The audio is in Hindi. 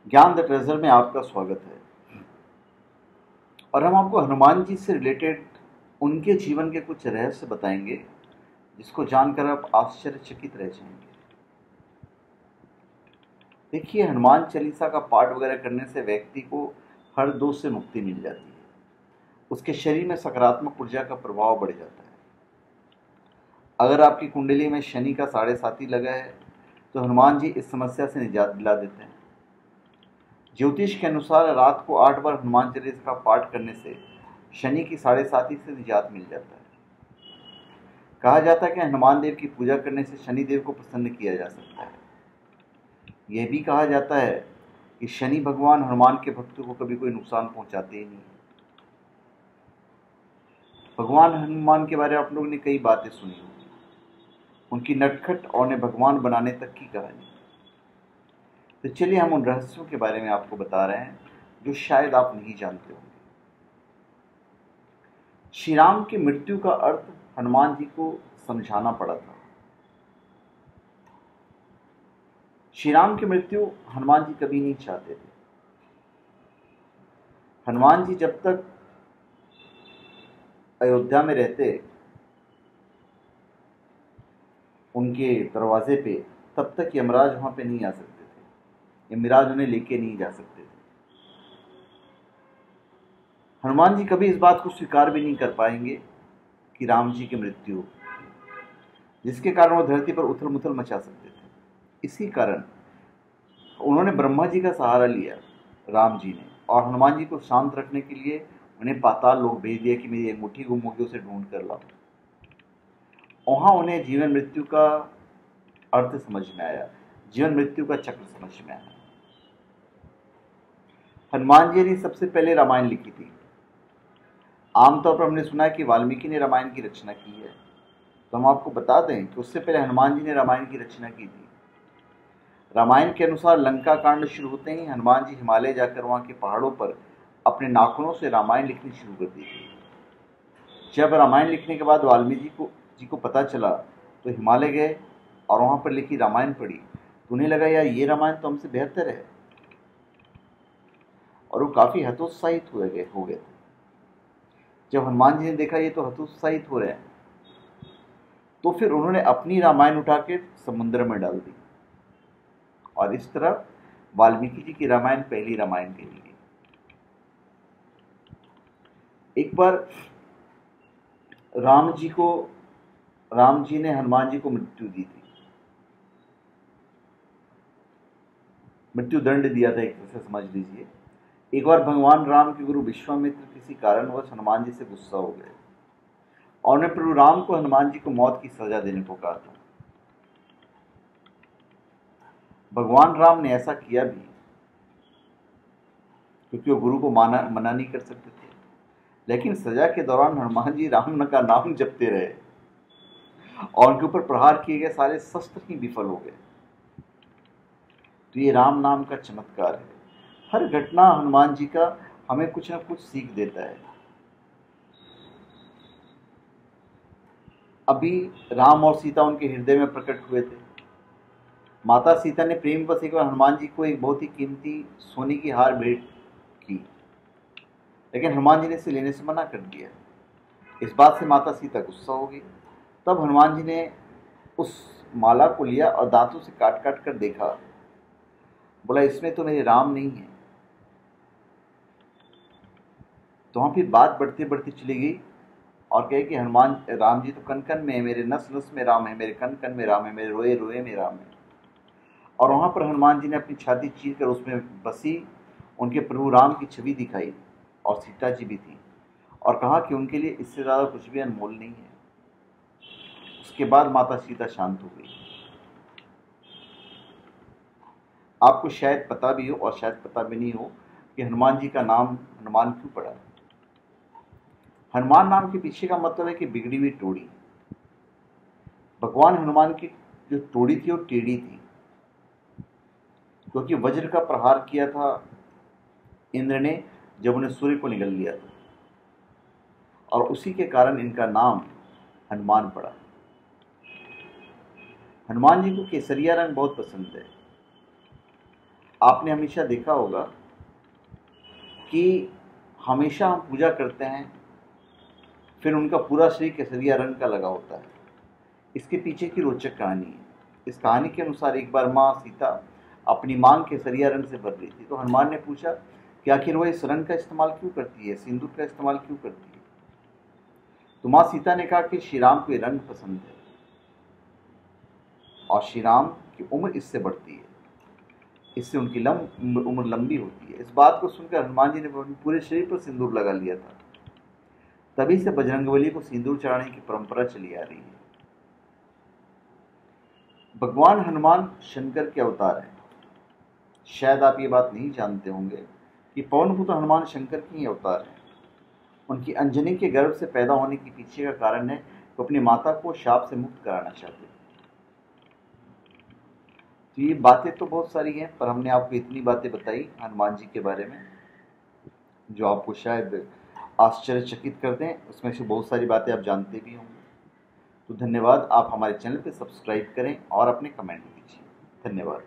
ज्ञान द ट्रेजर में आपका स्वागत है। और हम आपको हनुमान जी से रिलेटेड उनके जीवन के कुछ रहस्य बताएंगे जिसको जानकर आप आश्चर्यचकित रह जाएंगे। देखिए, हनुमान चालीसा का पाठ वगैरह करने से व्यक्ति को हर दोष से मुक्ति मिल जाती है। उसके शरीर में सकारात्मक ऊर्जा का प्रभाव बढ़ जाता है। अगर आपकी कुंडली में शनि का 7.5 लगा है तो हनुमान जी इस समस्या से निजात दिला देते हैं। ज्योतिष के अनुसार रात को 8 बार हनुमान चालीसा का पाठ करने से शनि की 7.5 से निजात मिल जाता है। कहा जाता है कि हनुमान देव की पूजा करने से शनि देव को प्रसन्न किया जा सकता है। यह भी कहा जाता है कि शनि भगवान हनुमान के भक्तों को कभी कोई नुकसान पहुंचाते ही नहीं। भगवान हनुमान के बारे में आप लोगों ने कई बातें सुनी होंगी, उनकी नटखट और उन्हें भगवान बनाने तक की कहानी। तो चलिए हम उन रहस्यों के बारे में आपको बता रहे हैं जो शायद आप नहीं जानते होंगे। श्री राम की मृत्यु का अर्थ हनुमान जी को समझाना पड़ा था। श्री राम की मृत्यु हनुमान जी कभी नहीं चाहते थे। हनुमान जी जब तक अयोध्या में रहते उनके दरवाजे पे, तब तक यमराज वहां पे नहीं आ सकते थे। यमराज उन्हें लेके नहीं जा सकते थे। हनुमान जी कभी इस बात को स्वीकार भी नहीं कर पाएंगे कि राम जी की मृत्यु हो, जिसके कारण वो धरती पर उथल मुथल मचा सकते थे। इसी कारण उन्होंने ब्रह्मा जी का सहारा लिया, राम जी ने, और हनुमान जी को शांत रखने के लिए उन्हें पाताल लोक भेज दिया कि मेरी अंगूठी गुम होगी, उसे ढूंढ कर लाओ। वहां उन्हें जीवन मृत्यु का अर्थ समझ में आया, जीवन मृत्यु का चक्र समझ में आया। हनुमान जी ने सबसे पहले रामायण लिखी थी। आमतौर पर हमने सुना है कि वाल्मीकि ने रामायण की रचना की है, तो हम आपको बता दें कि उससे पहले हनुमान जी ने रामायण की रचना की थी। रामायण के अनुसार लंका कांड शुरू होते ही हनुमान जी हिमालय जाकर वहां के पहाड़ों पर अपने नाखूनों से रामायण लिखनी शुरू कर दी थी। जब रामायण लिखने के बाद वाल्मीकि जी को पता चला तो हिमालय गए और वहां पर लिखी रामायण पढ़ी, तो उन्हें लगा यार ये रामायण तो हमसे बेहतर है, और वो काफी हतोत्साहित हो गए थे। जब हनुमान जी ने देखा ये तो हतोत्साहित हो रहे हैं, तो फिर उन्होंने अपनी रामायण उठा के समुद्र में डाल दी, और इस तरह वाल्मीकि जी की रामायण पहली रामायण कहली गई। एक बार राम जी ने हनुमान जी को मृत्यु दी थी, मृत्यु दंड दिया था, एक तरह से समझ लीजिए। एक बार भगवान राम के गुरु विश्वामित्र किसी कारणवश हनुमान जी से गुस्सा हो गए और उन्हें प्रभु राम को हनुमान जी को मौत की सजा देने को कहा था। भगवान राम ने ऐसा किया भी, क्योंकि वो गुरु को मना नहीं कर सकते थे। लेकिन सजा के दौरान हनुमान जी राम का नाम जपते रहे और उनके ऊपर प्रहार किए गए सारे शस्त्र ही विफल हो गए। तो ये राम नाम का चमत्कार है। हर घटना हनुमान जी का हमें कुछ ना कुछ सीख देता है। अभी राम और सीता उनके हृदय में प्रकट हुए थे। माता सीता ने प्रेमवश एक बार हनुमान जी को एक बहुत ही कीमती सोने की हार भेंट की, लेकिन हनुमान जी ने इसे लेने से मना कर दिया। इस बात से माता सीता गुस्सा हो गई। तब हनुमान जी ने उस माला को लिया और दांतों से काट काट कर देखा। बोला इसमें तो मेरे राम नहीं है। तो वहां फिर बात बढ़ती बढ़ती चली गई और कहे कि राम जी तो कन कन में है, मेरे नस नस में राम है, मेरे कन कन में राम है, मेरे रोए रोए में राम है। और वहां पर हनुमान जी ने अपनी छाती चीर कर उसमें बसी उनके प्रभु राम की छवि दिखाई, और सीता जी भी थी, और कहा कि उनके लिए इससे ज्यादा कुछ भी अनमोल नहीं है। उसके बाद माता सीता शांत हो गई। आपको शायद पता भी हो और शायद पता भी नहीं हो कि हनुमान जी का नाम हनुमान क्यों पड़ा। हनुमान नाम के पीछे का मतलब है कि बिगड़ी हुई टोड़ी। भगवान हनुमान की जो टोड़ी थी वो टेढ़ी थी, क्योंकि वज्र का प्रहार किया था इंद्र ने जब उन्हें सूर्य को निगल लिया था, और उसी के कारण इनका नाम हनुमान पड़ा। हनुमान जी को केसरिया रंग बहुत पसंद है। आपने हमेशा देखा होगा कि हमेशा हम पूजा करते हैं, फिर उनका पूरा शरीर केसरिया रंग का लगा होता है। इसके पीछे की रोचक कहानी है। इस कहानी के अनुसार एक बार माँ सीता अपनी मांग केसरिया रंग से भर रही थी, तो हनुमान ने पूछा कि आखिर वह इस रंग का इस्तेमाल क्यों करती है, सिंदूर का इस्तेमाल क्यों करती है। तो माँ सीता ने कहा कि श्री राम को ये रंग पसंद है और श्री राम की उम्र इससे बढ़ती है, इससे उनकी उम्र लंबी होती है। इस बात को सुनकर हनुमान जी ने पूरे शरीर पर सिंदूर लगा लिया था। तभी से बजरंगबली को सिंदूर चढ़ाने की परंपरा चली आ रही है। भगवान हनुमान शंकर के अवतार हैं। शायद आप ये बात नहीं जानते होंगे कि पवनपुत्र हनुमान शंकर के ही अवतार हैं। उनकी अंजनी के गर्भ से पैदा होने के पीछे का कारण है वो अपनी माता को शाप से मुक्त कराना चाहते थे। तो ये बातें तो बहुत सारी हैं, पर हमने आपको इतनी बातें बताई हनुमान जी के बारे में जो आपको शायद आश्चर्यचकित कर दें। उसमें से बहुत सारी बातें आप जानते भी होंगे। तो धन्यवाद। आप हमारे चैनल पे सब्सक्राइब करें और अपने कमेंट कीजिए। धन्यवाद।